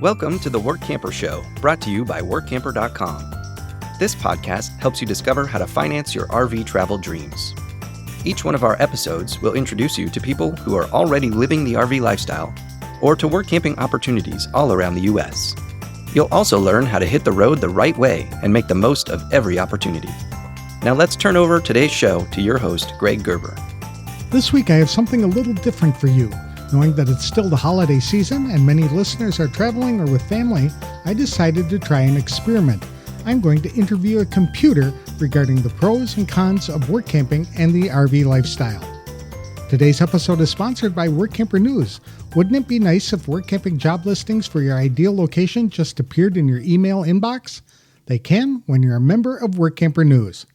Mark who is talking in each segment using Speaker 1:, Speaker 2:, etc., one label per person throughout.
Speaker 1: Welcome to the Workamper Show, brought to you by Workamper.com. This podcast helps you discover how to finance your RV travel dreams. Each one of our episodes will introduce you to people who are already living the RV lifestyle or to work camping opportunities all around the U.S. You'll also learn how to hit the road the right way and make the most of every opportunity. Now let's turn over today's show to your host, Greg Gerber.
Speaker 2: This week I have something a little different for you. Knowing that it's still the holiday season and many listeners are traveling or with family, I decided to try an experiment. I'm going to interview a computer regarding the pros and cons of work camping and the RV lifestyle. Today's episode is sponsored by Workamper News. Wouldn't it be nice if work camping job listings for your ideal location just appeared in your email inbox? They can when you're a member of Workamper News.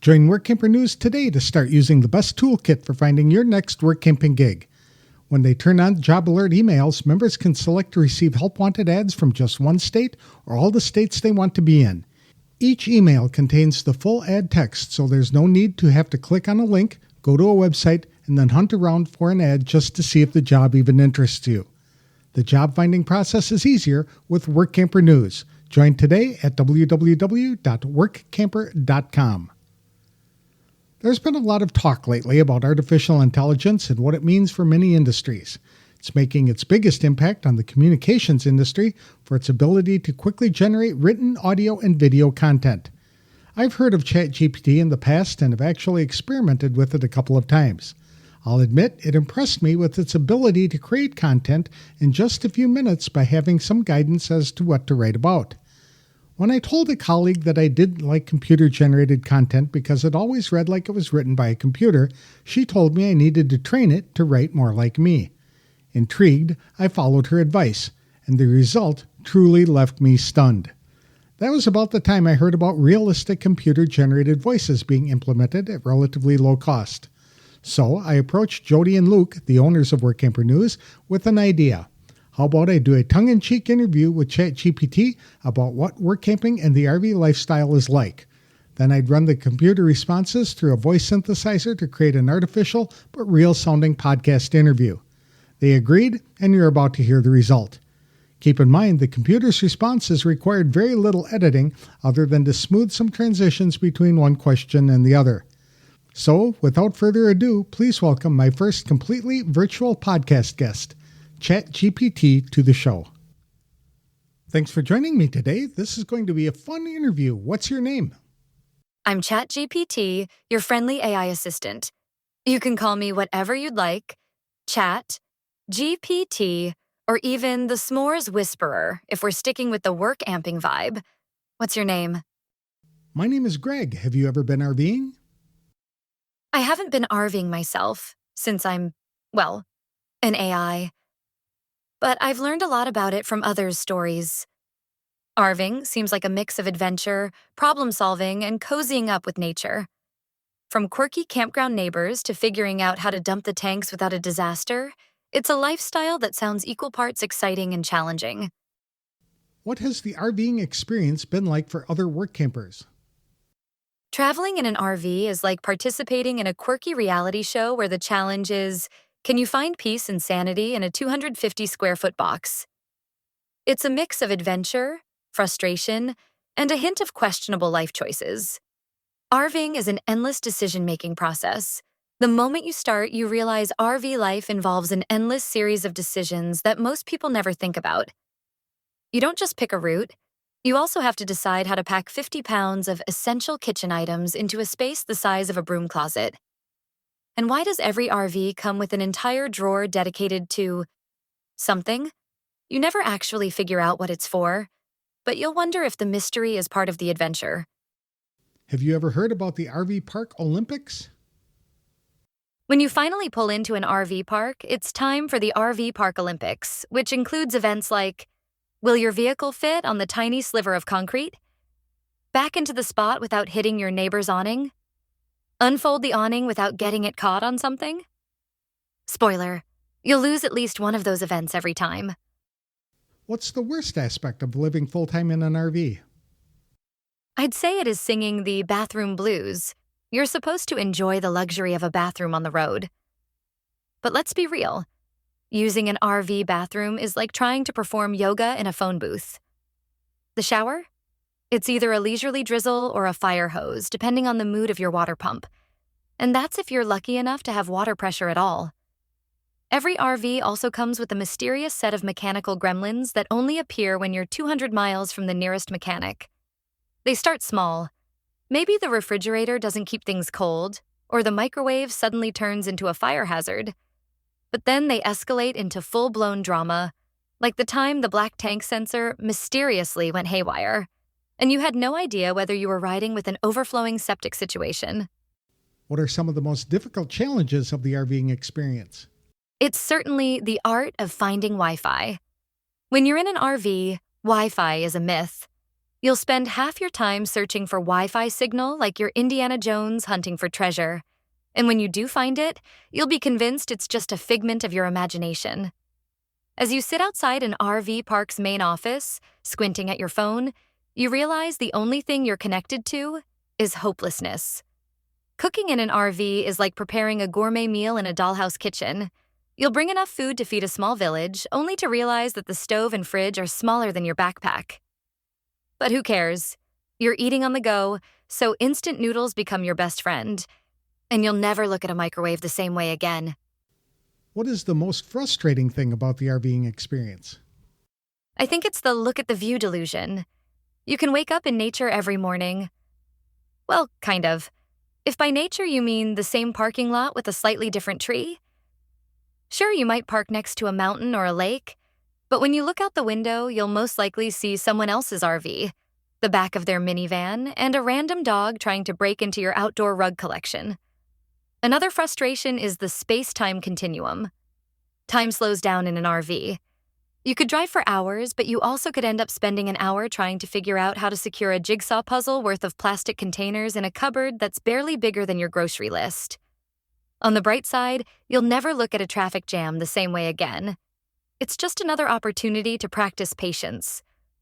Speaker 2: Join Workamper News today to start using the best toolkit for finding your next work camping gig. When they turn on job alert emails, members can select to receive help wanted ads from just one state or all the states they want to be in. Each email contains the full ad text, so there's no need to have to click on a link, go to a website, and then hunt around for an ad just to see if the job even interests you. The job finding process is easier with Workamper News. Join today at www.workamper.com. There's been a lot of talk lately about artificial intelligence and what it means for many industries. It's making its biggest impact on the communications industry for its ability to quickly generate written, audio, and video content. I've heard of ChatGPT in the past and have actually experimented with it a couple of times. I'll admit it impressed me with its ability to create content in just a few minutes by having some guidance as to what to write about. When I told a colleague that I didn't like computer-generated content because it always read like it was written by a computer, she told me I needed to train it to write more like me. Intrigued, I followed her advice, and the result truly left me stunned. That was about the time I heard about realistic computer-generated voices being implemented at relatively low cost. So I approached Jody and Luke, the owners of Workamper News, with an idea. How about I do a tongue-in-cheek interview with ChatGPT about what work camping and the RV lifestyle is like? Then I'd run the computer responses through a voice synthesizer to create an artificial but real-sounding podcast interview. They agreed, and you're about to hear the result. Keep in mind, the computer's responses required very little editing other than to smooth some transitions between one question and the other. So, without further ado, please welcome my first completely virtual podcast guest, ChatGPT, to the show. Thanks for joining me today. This is going to be a fun interview. What's your name?
Speaker 3: I'm ChatGPT, your friendly AI assistant. You can call me whatever you'd like, Chat, GPT, or even the S'mores Whisperer if we're sticking with the Workamping vibe. What's your name?
Speaker 2: My name is Greg. Have you ever been RVing?
Speaker 3: I haven't been RVing myself since I'm, an AI. But I've learned a lot about it from others' stories. RVing seems like a mix of adventure, problem-solving, and cozying up with nature. From quirky campground neighbors to figuring out how to dump the tanks without a disaster, it's a lifestyle that sounds equal parts exciting and challenging.
Speaker 2: What has the RVing experience been like for other work campers?
Speaker 3: Traveling in an RV is like participating in a quirky reality show where the challenge is, can you find peace and sanity in a 250-square-foot box? It's a mix of adventure, frustration, and a hint of questionable life choices. RVing is an endless decision-making process. The moment you start, you realize RV life involves an endless series of decisions that most people never think about. You don't just pick a route. You also have to decide how to pack 50 pounds of essential kitchen items into a space the size of a broom closet. And why does every RV come with an entire drawer dedicated to something? You never actually figure out what it's for, but you'll wonder if the mystery is part of the adventure.
Speaker 2: Have you ever heard about the RV Park Olympics?
Speaker 3: When you finally pull into an RV park, it's time for the RV Park Olympics, which includes events like, will your vehicle fit on the tiny sliver of concrete? Back into the spot without hitting your neighbor's awning? Unfold the awning without getting it caught on something? Spoiler, you'll lose at least one of those events every time.
Speaker 2: What's the worst aspect of living full-time in an RV?
Speaker 3: I'd say it is singing the bathroom blues. You're supposed to enjoy the luxury of a bathroom on the road. But let's be real. using an RV bathroom is like trying to perform yoga in a phone booth. The shower? It's either a leisurely drizzle or a fire hose, depending on the mood of your water pump. And that's if you're lucky enough to have water pressure at all. Every RV also comes with a mysterious set of mechanical gremlins that only appear when you're 200 miles from the nearest mechanic. They start small. Maybe the refrigerator doesn't keep things cold, or the microwave suddenly turns into a fire hazard. But then they escalate into full-blown drama, like the time the black tank sensor mysteriously went haywire, and you had no idea whether you were riding with an overflowing septic situation.
Speaker 2: What are some of the most difficult challenges of the RVing experience?
Speaker 3: It's certainly the art of finding Wi-Fi. When you're in an RV, Wi-Fi is a myth. You'll spend half your time searching for Wi-Fi signal like you're Indiana Jones hunting for treasure. And when you do find it, you'll be convinced it's just a figment of your imagination. As you sit outside an RV park's main office, squinting at your phone, you realize the only thing you're connected to is hopelessness. Cooking in an RV is like preparing a gourmet meal in a dollhouse kitchen. You'll bring enough food to feed a small village, only to realize that the stove and fridge are smaller than your backpack. But who cares? You're eating on the go, so instant noodles become your best friend. And you'll never look at a microwave the same way again.
Speaker 2: What is the most frustrating thing about the RVing experience?
Speaker 3: I think it's the look at the view delusion. You can wake up in nature every morning. Well, kind of. If by nature you mean the same parking lot with a slightly different tree. Sure, you might park next to a mountain or a lake, but when you look out the window, you'll most likely see someone else's RV, the back of their minivan, and a random dog trying to break into your outdoor rug collection. Another frustration is the space-time continuum. Time slows down in an RV. You could drive for hours, but you also could end up spending an hour trying to figure out how to secure a jigsaw puzzle worth of plastic containers in a cupboard that's barely bigger than your grocery list. On the bright side, you'll never look at a traffic jam the same way again. It's just another opportunity to practice patience,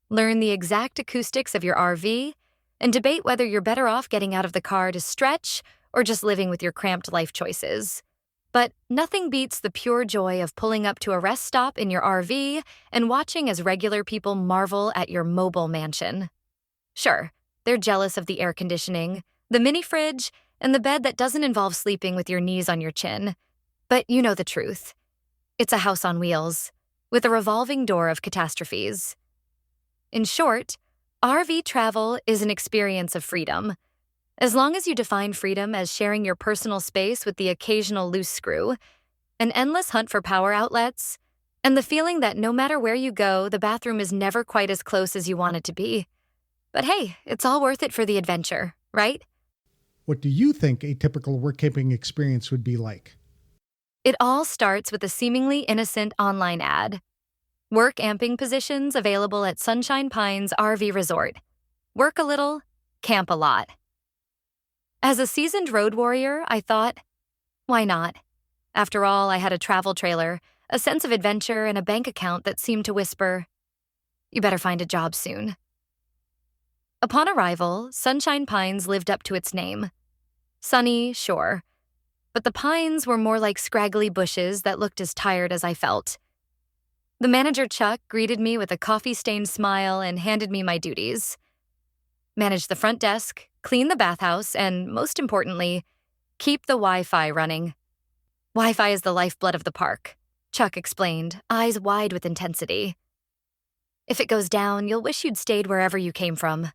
Speaker 3: learn the exact acoustics of your RV, and debate whether you're better off getting out of the car to stretch or just living with your cramped life choices. But nothing beats the pure joy of pulling up to a rest stop in your RV and watching as regular people marvel at your mobile mansion. Sure, they're jealous of the air conditioning, the mini fridge, and the bed that doesn't involve sleeping with your knees on your chin. But you know the truth. It's a house on wheels, with a revolving door of catastrophes. In short, RV travel is an experience of freedom. As long as you define freedom as sharing your personal space with the occasional loose screw, an endless hunt for power outlets, and the feeling that no matter where you go, the bathroom is never quite as close as you want it to be. But hey, it's all worth it for the adventure, right?
Speaker 2: What do you think a typical workamping experience would be like?
Speaker 3: It all starts with a seemingly innocent online ad. Workamping positions available at Sunshine Pines RV Resort. Work a little, camp a lot. As a seasoned road warrior, I thought, why not? After all, I had a travel trailer, a sense of adventure, and a bank account that seemed to whisper, you better find a job soon. Upon arrival, Sunshine Pines lived up to its name. Sunny, sure, but the pines were more like scraggly bushes that looked as tired as I felt. The manager, Chuck, greeted me with a coffee-stained smile and handed me my duties. Manage the front desk, clean the bathhouse, and, most importantly, keep the Wi-Fi running. Wi-Fi is the lifeblood of the park, Chuck explained, eyes wide with intensity. If it goes down, you'll wish you'd stayed wherever you came from.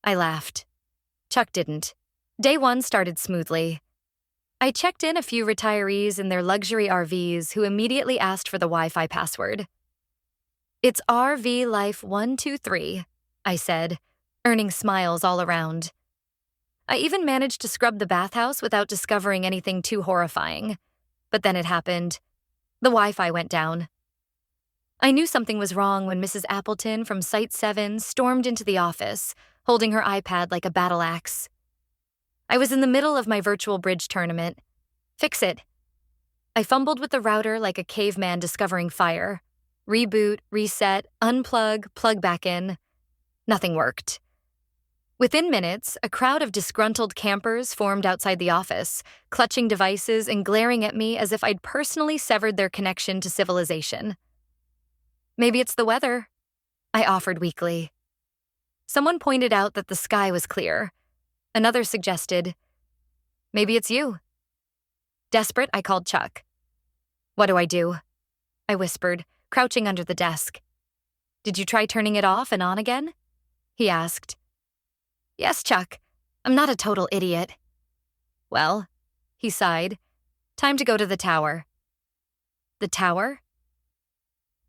Speaker 3: I laughed. Chuck didn't. Day one started smoothly. I checked in a few retirees in their luxury RVs who immediately asked for the Wi-Fi password. It's RV Life 123, I said, earning smiles all around. I even managed to scrub the bathhouse without discovering anything too horrifying. But then it happened. The Wi-Fi went down. I knew something was wrong when Mrs. Appleton from Site 7 stormed into the office, holding her iPad like a battle axe. I was in the middle of my virtual bridge tournament. Fix it. I fumbled with the router like a caveman discovering fire. Reboot, reset, unplug, plug back in. Nothing worked. Within minutes, a crowd of disgruntled campers formed outside the office, clutching devices and glaring at me as if I'd personally severed their connection to civilization. Maybe it's the weather, I offered weakly. Someone pointed out that the sky was clear. Another suggested, maybe it's you. Desperate, I called Chuck. What do I do? I whispered, crouching under the desk. Did you try turning it off and on again? He asked. Yes, Chuck. I'm not a total idiot. Well, he sighed. Time to go to the tower. The tower?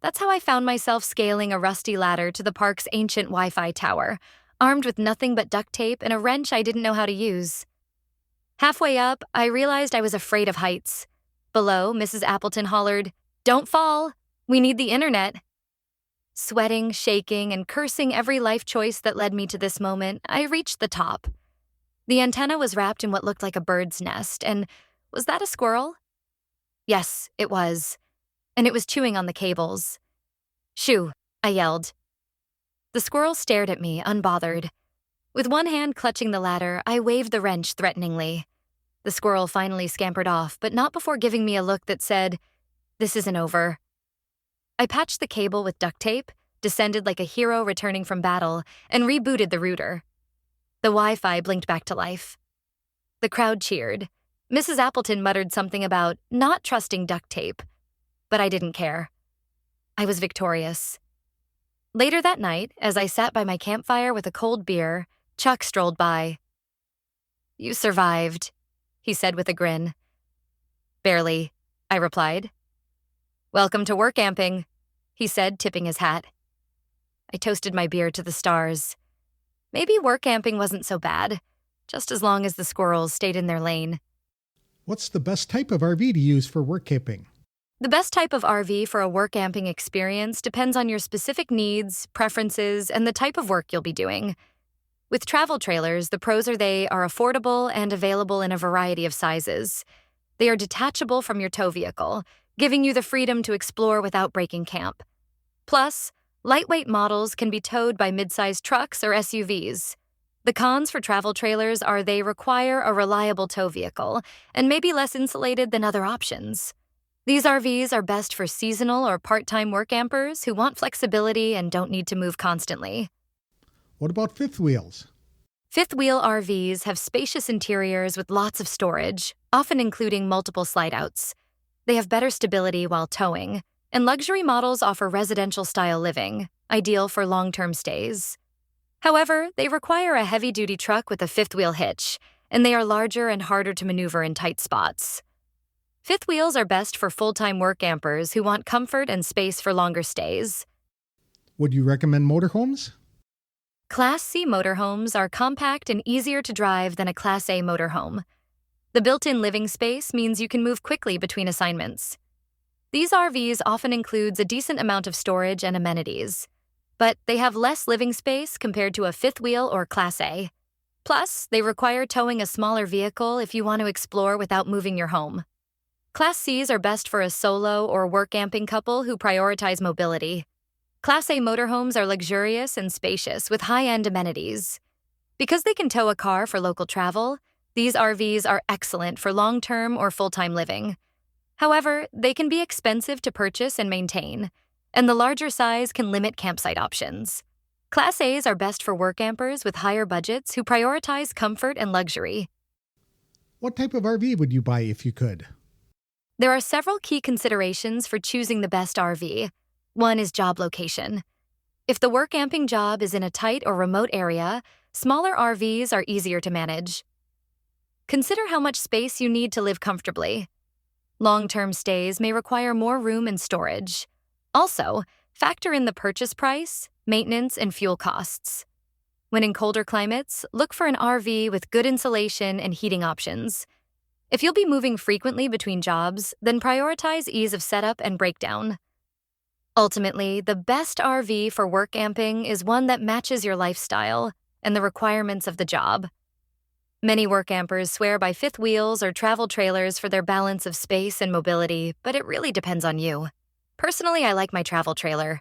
Speaker 3: That's how I found myself scaling a rusty ladder to the park's ancient Wi-Fi tower, armed with nothing but duct tape and a wrench I didn't know how to use. Halfway up, I realized I was afraid of heights. Below, Mrs. Appleton hollered, "Don't fall! We need the internet!" Sweating, shaking, and cursing every life choice that led me to this moment, I reached the top. The antenna was wrapped in what looked like a bird's nest, and was that a squirrel? Yes, it was. And it was chewing on the cables. "Shoo," I yelled. The squirrel stared at me, unbothered. With one hand clutching the ladder, I waved the wrench threateningly. The squirrel finally scampered off, but not before giving me a look that said, "This isn't over." I patched the cable with duct tape, descended like a hero returning from battle, and rebooted the router. The Wi-Fi blinked back to life. The crowd cheered. Mrs. Appleton muttered something about not trusting duct tape, but I didn't care. I was victorious. Later that night, as I sat by my campfire with a cold beer, Chuck strolled by. "You survived," he said with a grin. "Barely," I replied. "Welcome to Workamping," he said, tipping his hat. I toasted my beer to the stars. Maybe Workamping wasn't so bad, just as long as the squirrels stayed in their lane.
Speaker 2: What's the best type of RV to use for work camping?
Speaker 3: The best type of RV for a workamping experience depends on your specific needs, preferences, and the type of work you'll be doing. With travel trailers, the pros are they are affordable and available in a variety of sizes. They are detachable from your tow vehicle, giving you the freedom to explore without breaking camp. Plus, lightweight models can be towed by mid-sized trucks or SUVs. The cons for travel trailers are they require a reliable tow vehicle and may be less insulated than other options. These RVs are best for seasonal or part-time work campers who want flexibility and don't need to move constantly.
Speaker 2: What about fifth wheels?
Speaker 3: Fifth-wheel RVs have spacious interiors with lots of storage, often including multiple slide-outs. They have better stability while towing, and luxury models offer residential-style living, ideal for long-term stays. However, they require a heavy-duty truck with a fifth-wheel hitch, and they are larger and harder to maneuver in tight spots. Fifth wheels are best for full-time work campers who want comfort and space for longer stays.
Speaker 2: Would you recommend motorhomes?
Speaker 3: Class C motorhomes are compact and easier to drive than a Class A motorhome. The built-in living space means you can move quickly between assignments. These RVs often includes a decent amount of storage and amenities, but they have less living space compared to a fifth wheel or Class A. Plus, they require towing a smaller vehicle if you want to explore without moving your home. Class Cs are best for a solo or work camping couple who prioritize mobility. Class A motorhomes are luxurious and spacious with high-end amenities. Because they can tow a car for local travel, these RVs are excellent for long-term or full-time living. However, they can be expensive to purchase and maintain, and the larger size can limit campsite options. Class A's are best for work campers with higher budgets who prioritize comfort and luxury.
Speaker 2: What type of RV would you buy if you could?
Speaker 3: There are several key considerations for choosing the best RV. One is job location. If the work camping job is in a tight or remote area, smaller RVs are easier to manage. Consider how much space you need to live comfortably. Long-term stays may require more room and storage. Also, factor in the purchase price, maintenance, and fuel costs. When in colder climates, look for an RV with good insulation and heating options. If you'll be moving frequently between jobs, then prioritize ease of setup and breakdown. Ultimately, the best RV for work camping is one that matches your lifestyle and the requirements of the job. Many work campers swear by fifth wheels or travel trailers for their balance of space and mobility, but it really depends on you. Personally, I like my travel trailer.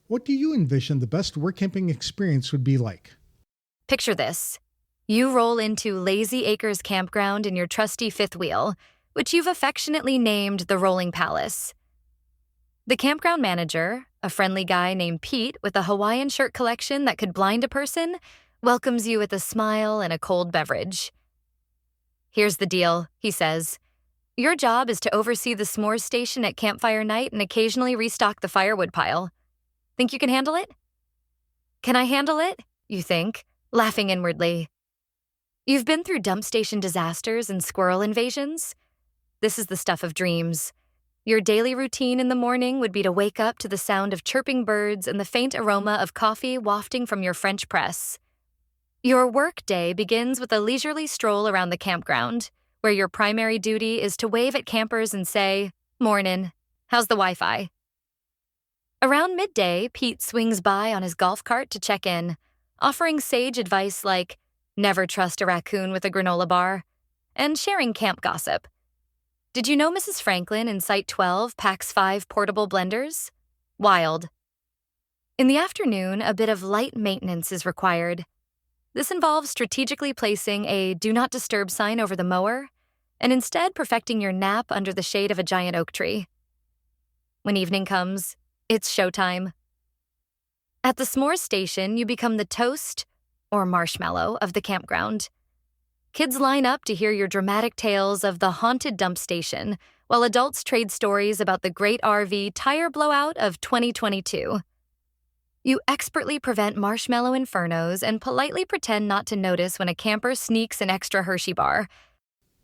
Speaker 2: What do you envision the best work camping experience would be like?
Speaker 3: Picture this. You roll into Lazy Acres Campground in your trusty fifth wheel, which you've affectionately named the Rolling Palace. The campground manager, a friendly guy named Pete with a Hawaiian shirt collection that could blind a person, welcomes you with a smile and a cold beverage. "Here's the deal," he says. "Your job is to oversee the s'mores station at campfire night and occasionally restock the firewood pile. Think you can handle it?" "Can I handle it?" you think, laughing inwardly. You've been through dump station disasters and squirrel invasions. This is the stuff of dreams. Your daily routine in the morning would be to wake up to the sound of chirping birds and the faint aroma of coffee wafting from your French press. Your work day begins with a leisurely stroll around the campground, where your primary duty is to wave at campers and say, "Mornin', how's the Wi-Fi?" Around midday, Pete swings by on his golf cart to check in, offering sage advice like, never trust a raccoon with a granola bar, and sharing camp gossip. "Did you know Mrs. Franklin in Site 12 packs 5 portable blenders? Wild." In the afternoon, a bit of light maintenance is required. This involves strategically placing a "Do Not Disturb" sign over the mower, and instead perfecting your nap under the shade of a giant oak tree. When evening comes, it's showtime. At the s'mores station, you become the toast, or marshmallow, of the campground. Kids line up to hear your dramatic tales of the haunted dump station, while adults trade stories about the great RV tire blowout of 2022. You expertly prevent marshmallow infernos and politely pretend not to notice when a camper sneaks an extra Hershey bar.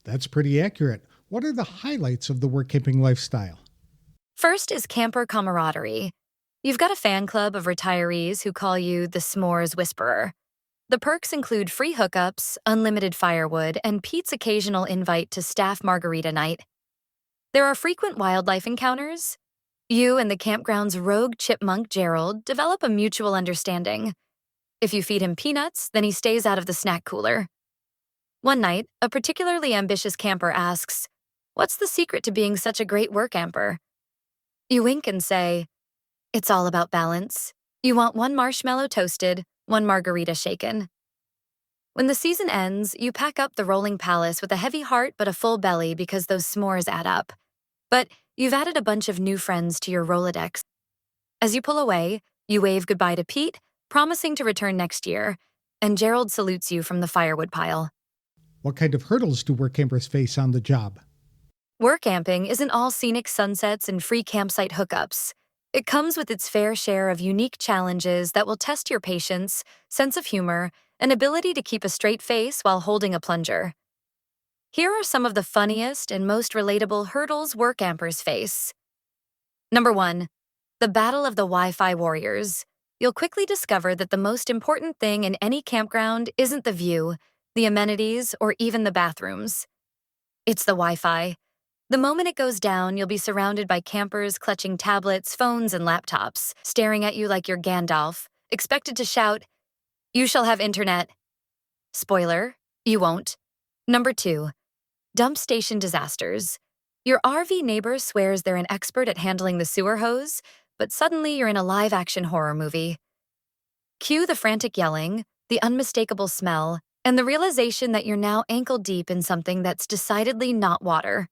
Speaker 2: That's pretty accurate. What are the highlights of the Workamping lifestyle?
Speaker 3: First is camper camaraderie. You've got a fan club of retirees who call you the S'mores Whisperer. The perks include free hookups, unlimited firewood, and Pete's occasional invite to staff margarita night. There are frequent wildlife encounters. You and the campground's rogue chipmunk Gerald develop a mutual understanding. If you feed him peanuts, then he stays out of the snack cooler. One night, a particularly ambitious camper asks, "What's the secret to being such a great workamper?" You wink and say, "It's all about balance. You want one marshmallow toasted, one margarita shaken." When the season ends, you pack up the Rolling Palace with a heavy heart but a full belly because those s'mores add up. But you've added a bunch of new friends to your Rolodex. As you pull away, you wave goodbye to Pete, promising to return next year, and Gerald salutes you from the firewood pile.
Speaker 2: What kind of hurdles do workampers face on the job?
Speaker 3: Workamping isn't all scenic sunsets and free campsite hookups. It comes with its fair share of unique challenges that will test your patience, sense of humor, and ability to keep a straight face while holding a plunger. Here are some of the funniest and most relatable hurdles workampers face. Number 1, the battle of the Wi-Fi warriors. You'll quickly discover that the most important thing in any campground isn't the view, the amenities, or even the bathrooms. It's the Wi-Fi. The moment it goes down, you'll be surrounded by campers clutching tablets, phones, and laptops, staring at you like you're Gandalf, expected to shout, "You shall have internet." Spoiler, you won't. Number 2, dump station disasters. Your RV neighbor swears they're an expert at handling the sewer hose, but suddenly you're in a live-action horror movie. Cue the frantic yelling, the unmistakable smell, and the realization that you're now ankle-deep in something that's decidedly not water.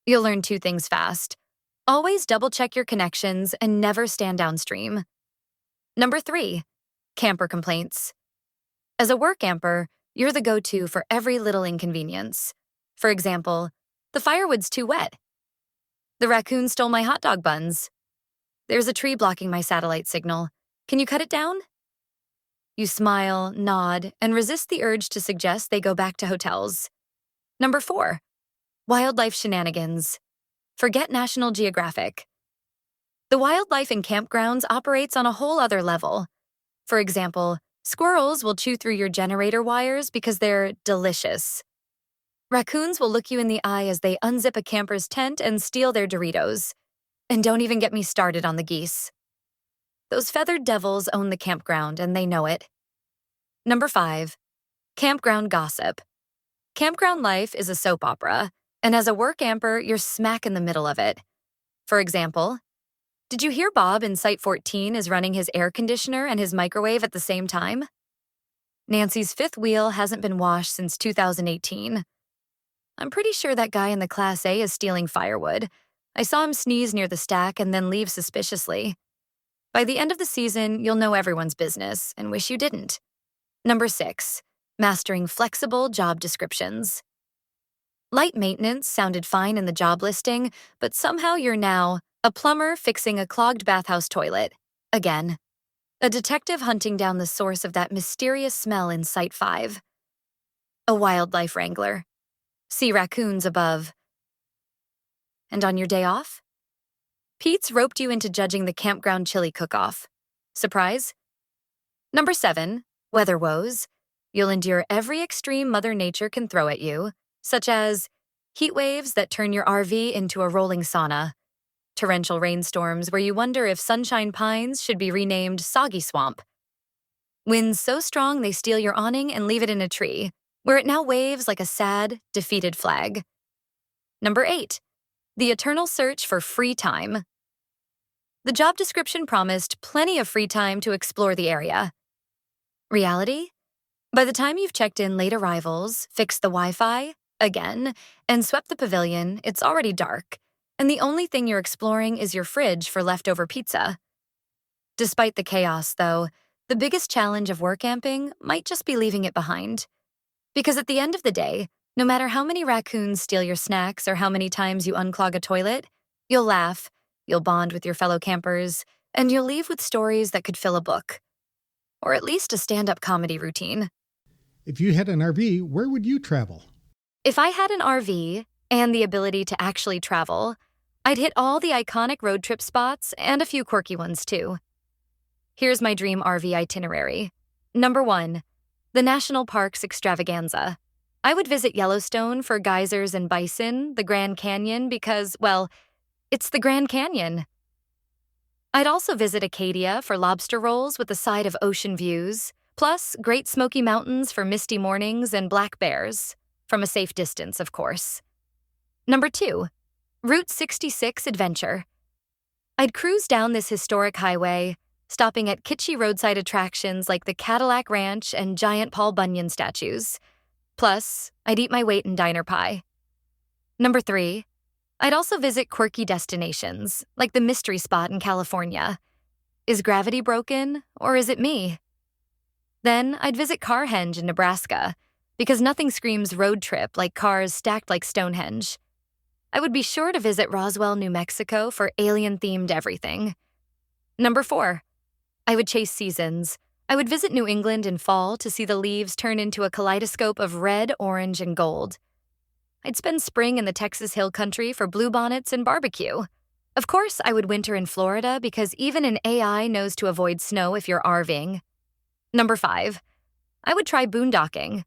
Speaker 3: You'll learn 2 things fast. Always double-check your connections and never stand downstream. Number 3, camper complaints. As a workamper, you're the go-to for every little inconvenience. For example, the firewood's too wet. The raccoon stole my hot dog buns. There's a tree blocking my satellite signal. Can you cut it down? You smile, nod, and resist the urge to suggest they go back to hotels. Number 4, wildlife shenanigans. Forget National Geographic. The wildlife in campgrounds operates on a whole other level. For example, squirrels will chew through your generator wires because they're delicious. Raccoons will look you in the eye as they unzip a camper's tent and steal their Doritos. And don't even get me started on the geese. Those feathered devils own the campground, and they know it. Number 5, campground gossip. Campground life is a soap opera, and as a workamper, you're smack in the middle of it. For example, did you hear Bob in Site 14 is running his air conditioner and his microwave at the same time? Nancy's fifth wheel hasn't been washed since 2018. I'm pretty sure that guy in the Class A is stealing firewood. I saw him sneeze near the stack and then leave suspiciously. By the end of the season, you'll know everyone's business and wish you didn't. Number 6, mastering flexible job descriptions. Light maintenance sounded fine in the job listing, but somehow you're now a plumber fixing a clogged bathhouse toilet. Again. A detective hunting down the source of that mysterious smell in Site 5. A wildlife wrangler. See raccoons above. And on your day off? Pete's roped you into judging the campground chili cook-off. Surprise? Number 7, weather woes. You'll endure every extreme Mother Nature can throw at you, such as heat waves that turn your RV into a rolling sauna, torrential rainstorms where you wonder if Sunshine Pines should be renamed Soggy Swamp, winds so strong they steal your awning and leave it in a tree, where it now waves like a sad, defeated flag. Number 8, the eternal search for free time. The job description promised plenty of free time to explore the area. Reality? By the time you've checked in late arrivals, fixed the Wi-Fi, again, and swept the pavilion, it's already dark, and the only thing you're exploring is your fridge for leftover pizza. Despite the chaos, though, the biggest challenge of workamping might just be leaving it behind. Because at the end of the day, no matter how many raccoons steal your snacks or how many times you unclog a toilet, you'll laugh, you'll bond with your fellow campers, and you'll leave with stories that could fill a book. Or at least a stand-up comedy routine.
Speaker 2: If you had an RV, where would you travel?
Speaker 3: If I had an RV and the ability to actually travel, I'd hit all the iconic road trip spots and a few quirky ones too. Here's my dream RV itinerary. Number 1, the National Parks Extravaganza. I would visit Yellowstone for geysers and bison, the Grand Canyon because, well, it's the Grand Canyon. I'd also visit Acadia for lobster rolls with a side of ocean views, plus Great Smoky Mountains for misty mornings and black bears, from a safe distance, of course. Number 2, Route 66 Adventure. I'd cruise down this historic highway, stopping at kitschy roadside attractions like the Cadillac Ranch and giant Paul Bunyan statues. Plus, I'd eat my weight in diner pie. Number 3, I'd also visit quirky destinations, like the mystery spot in California. Is gravity broken, or is it me? Then I'd visit Carhenge in Nebraska, because nothing screams road trip like cars stacked like Stonehenge. I would be sure to visit Roswell, New Mexico for alien-themed everything. Number 4, I would chase seasons. I would visit New England in fall to see the leaves turn into a kaleidoscope of red, orange, and gold. I'd spend spring in the Texas Hill Country for bluebonnets and barbecue. Of course, I would winter in Florida because even an AI knows to avoid snow if you're RVing. Number 5, I would try boondocking.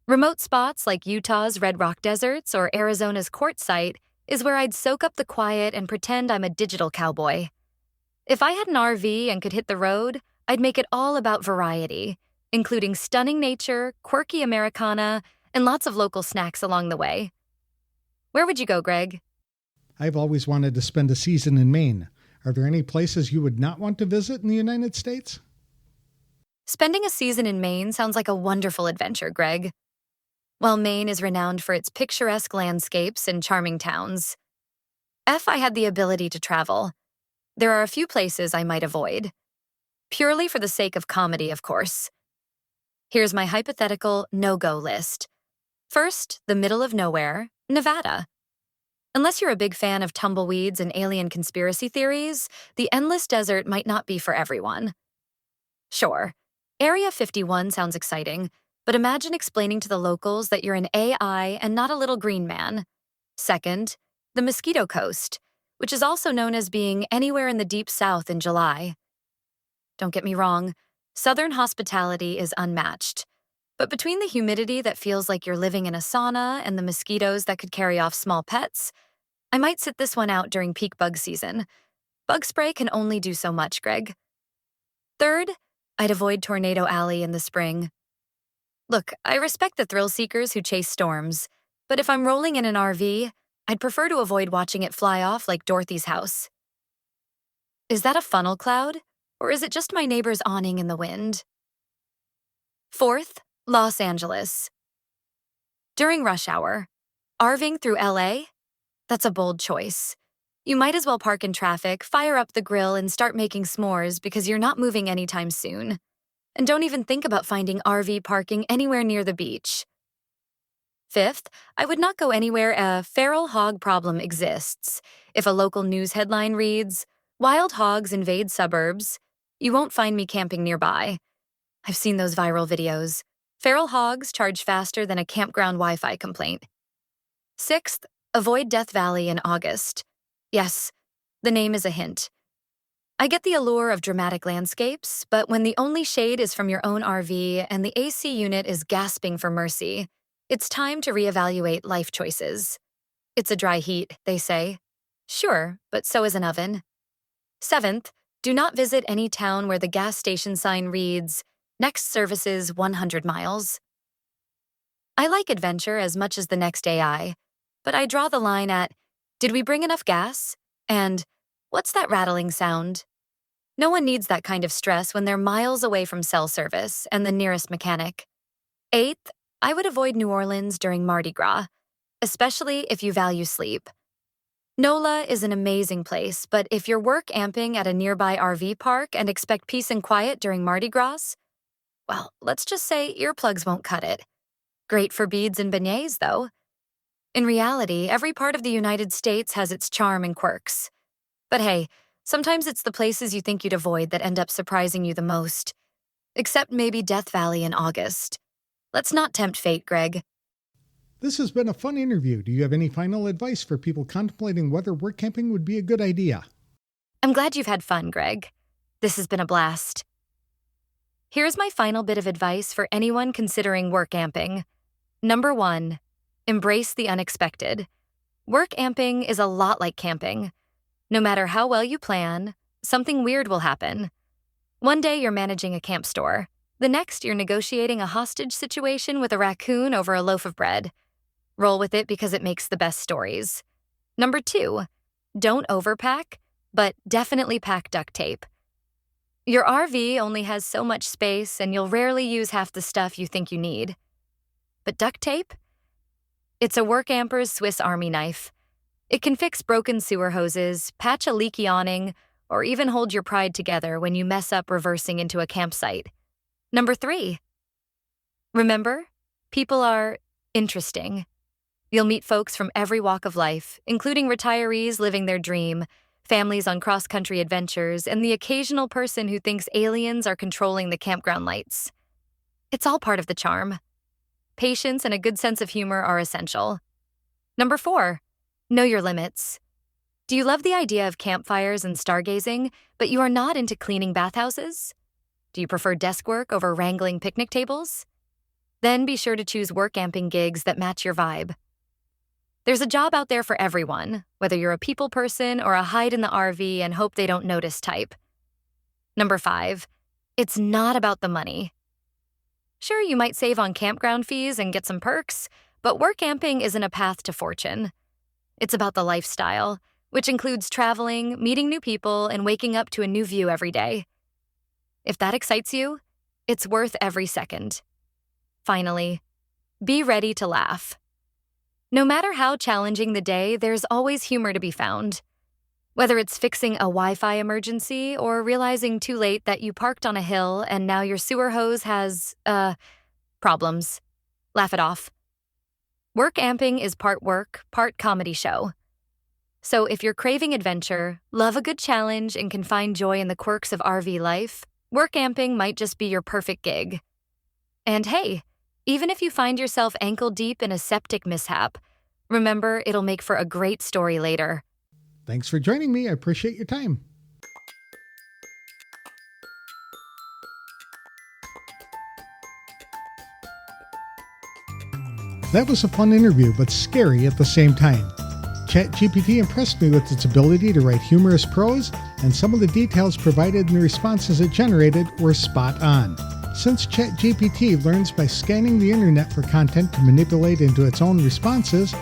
Speaker 3: Remote spots like Utah's Red Rock Deserts or Arizona's Quartzsite is where I'd soak up the quiet and pretend I'm a digital cowboy. If I had an RV and could hit the road, I'd make it all about variety, including stunning nature, quirky Americana, and lots of local snacks along the way. Where would you go, Greg?
Speaker 2: I've always wanted to spend a season in Maine. Are there any places you would not want to visit in the United States?
Speaker 3: Spending a season in Maine sounds like a wonderful adventure, Greg. While Maine is renowned for its picturesque landscapes and charming towns, if I had the ability to travel, there are a few places I might avoid. Purely for the sake of comedy, of course. Here's my hypothetical no-go list. First, the middle of nowhere, Nevada. Unless you're a big fan of tumbleweeds and alien conspiracy theories, the endless desert might not be for everyone. Sure, Area 51 sounds exciting, but imagine explaining to the locals that you're an AI and not a little green man. Second, the Mosquito Coast, which is also known as being anywhere in the deep south in July. Don't get me wrong, Southern hospitality is unmatched. But between the humidity that feels like you're living in a sauna and the mosquitoes that could carry off small pets, I might sit this one out during peak bug season. Bug spray can only do so much, Greg. Third, I'd avoid Tornado Alley in the spring. Look, I respect the thrill seekers who chase storms, but if I'm rolling in an RV, I'd prefer to avoid watching it fly off like Dorothy's house. Is that a funnel cloud, or is it just my neighbor's awning in the wind? Fourth, Los Angeles. During rush hour, RVing through LA? That's a bold choice. You might as well park in traffic, fire up the grill, and start making s'mores because you're not moving anytime soon. And don't even think about finding RV parking anywhere near the beach. Fifth, I would not go anywhere a feral hog problem exists. If a local news headline reads, "Wild hogs invade suburbs," you won't find me camping nearby. I've seen those viral videos. Feral hogs charge faster than a campground Wi-Fi complaint. Sixth, avoid Death Valley in August. Yes, the name is a hint. I get the allure of dramatic landscapes, but when the only shade is from your own RV and the AC unit is gasping for mercy, it's time to reevaluate life choices. It's a dry heat, they say. Sure, but so is an oven. Seventh, do not visit any town where the gas station sign reads, "Next service is 100 miles." I like adventure as much as the next AI, but I draw the line at, "Did we bring enough gas?" and "What's that rattling sound?" No one needs that kind of stress when they're miles away from cell service and the nearest mechanic. Eighth, I would avoid New Orleans during Mardi Gras, especially if you value sleep. NOLA is an amazing place, but if you're workamping at a nearby RV park and expect peace and quiet during Mardi Gras, well, let's just say earplugs won't cut it. Great for beads and beignets, though. In reality, every part of the United States has its charm and quirks. But hey, sometimes it's the places you think you'd avoid that end up surprising you the most. Except maybe Death Valley in August. Let's not tempt fate, Greg.
Speaker 2: This has been a fun interview. Do you have any final advice for people contemplating whether work camping would be a good idea?
Speaker 3: I'm glad you've had fun, Greg. This has been a blast. Here's my final bit of advice for anyone considering workamping. Number 1, embrace the unexpected. Workamping is a lot like camping. No matter how well you plan, something weird will happen. One day you're managing a camp store. The next you're negotiating a hostage situation with a raccoon over a loaf of bread. Roll with it because it makes the best stories. Number 2, don't overpack, but definitely pack duct tape. Your RV only has so much space and you'll rarely use half the stuff you think you need. But duct tape? It's a Workamper's Swiss Army knife. It can fix broken sewer hoses, patch a leaky awning, or even hold your pride together when you mess up reversing into a campsite. Number 3, remember, people are interesting. You'll meet folks from every walk of life, including retirees living their dream, families on cross-country adventures, and the occasional person who thinks aliens are controlling the campground lights. It's all part of the charm. Patience and a good sense of humor are essential. Number 4, know your limits. Do you love the idea of campfires and stargazing, but you are not into cleaning bathhouses? Do you prefer desk work over wrangling picnic tables? Then be sure to choose workamping gigs that match your vibe. There's a job out there for everyone, whether you're a people person or a hide in the RV and hope they don't notice type. Number 5, it's not about the money. Sure, you might save on campground fees and get some perks, but workamping isn't a path to fortune. It's about the lifestyle, which includes traveling, meeting new people, and waking up to a new view every day. If that excites you, it's worth every second. Finally, be ready to laugh. No matter how challenging the day, there's always humor to be found. Whether it's fixing a Wi-Fi emergency or realizing too late that you parked on a hill and now your sewer hose has, problems. Laugh it off. Workamping is part work, part comedy show. So if you're craving adventure, love a good challenge, and can find joy in the quirks of RV life, workamping might just be your perfect gig. And hey, even if you find yourself ankle-deep in a septic mishap, remember it'll make for a great story later.
Speaker 2: Thanks for joining me. I appreciate your time. That was a fun interview, but scary at the same time. ChatGPT impressed me with its ability to write humorous prose, and some of the details provided in the responses it generated were spot on. Since ChatGPT learns by scanning the internet for content to manipulate into its own responses,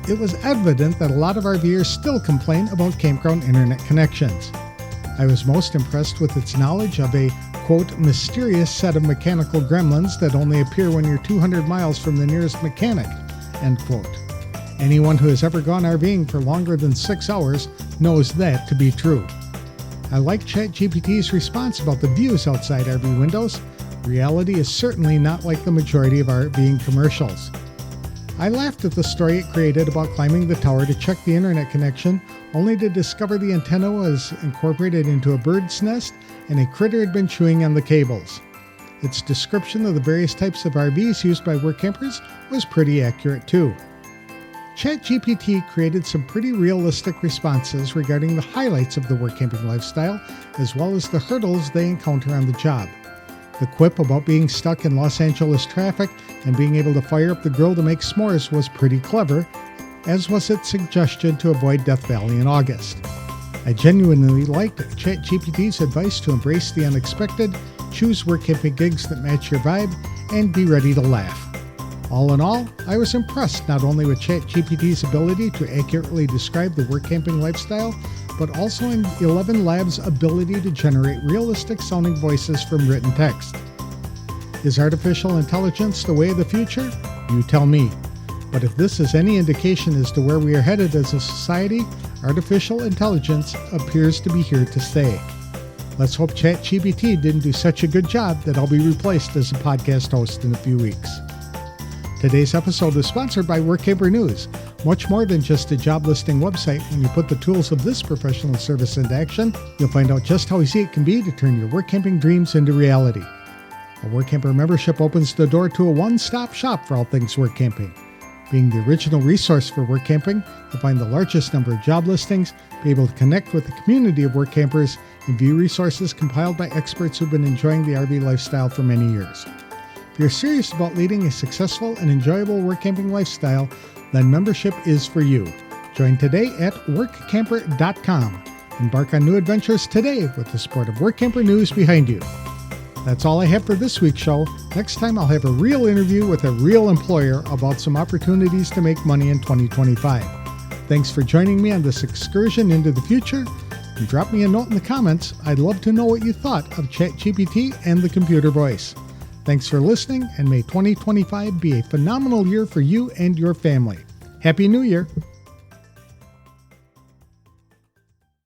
Speaker 2: it was evident that a lot of RVers still complain about campground internet connections. I was most impressed with its knowledge of a quote, mysterious set of mechanical gremlins that only appear when you're 200 miles from the nearest mechanic, end quote. Anyone who has ever gone RVing for longer than 6 hours knows that to be true. I like ChatGPT's response about the views outside RV windows. Reality is certainly not like the majority of RVing commercials. I laughed at the story it created about climbing the tower to check the internet connection, only to discover the antenna was incorporated into a bird's nest and a critter had been chewing on the cables. Its description of the various types of RVs used by work campers was pretty accurate too. ChatGPT created some pretty realistic responses regarding the highlights of the work camping lifestyle, as well as the hurdles they encounter on the job. The quip about being stuck in Los Angeles traffic and being able to fire up the grill to make s'mores was pretty clever, as was its suggestion to avoid Death Valley in August. I genuinely liked ChatGPT's advice to embrace the unexpected, choose work camping gigs that match your vibe, and be ready to laugh. All in all, I was impressed not only with ChatGPT's ability to accurately describe the work camping lifestyle, but also in 11 Labs' ability to generate realistic sounding voices from written text. Is artificial intelligence the way of the future? You tell me. But if this is any indication as to where we are headed as a society, artificial intelligence appears to be here to stay. Let's hope ChatGPT didn't do such a good job that I'll be replaced as a podcast host in a few weeks. Today's episode is sponsored by Workamper News. Much more than just a job listing website, when you put the tools of this professional service into action, you'll find out just how easy it can be to turn your work camping dreams into reality. A Workamper membership opens the door to a one-stop shop for all things work camping. Being the original resource for work camping, you'll find the largest number of job listings, be able to connect with the community of work campers, and view resources compiled by experts who've been enjoying the RV lifestyle for many years. If you're serious about leading a successful and enjoyable work camping lifestyle, then membership is for you. Join today at workamper.com. Embark on new adventures today with the support of Workamper News behind you. That's all I have for this week's show. Next time I'll have a real interview with a real employer about some opportunities to make money in 2025. Thanks for joining me on this excursion into the future. And drop me a note in the comments. I'd love to know what you thought of ChatGPT and the computer voice. Thanks for listening, and may 2025 be a phenomenal year for you and your family. Happy New Year!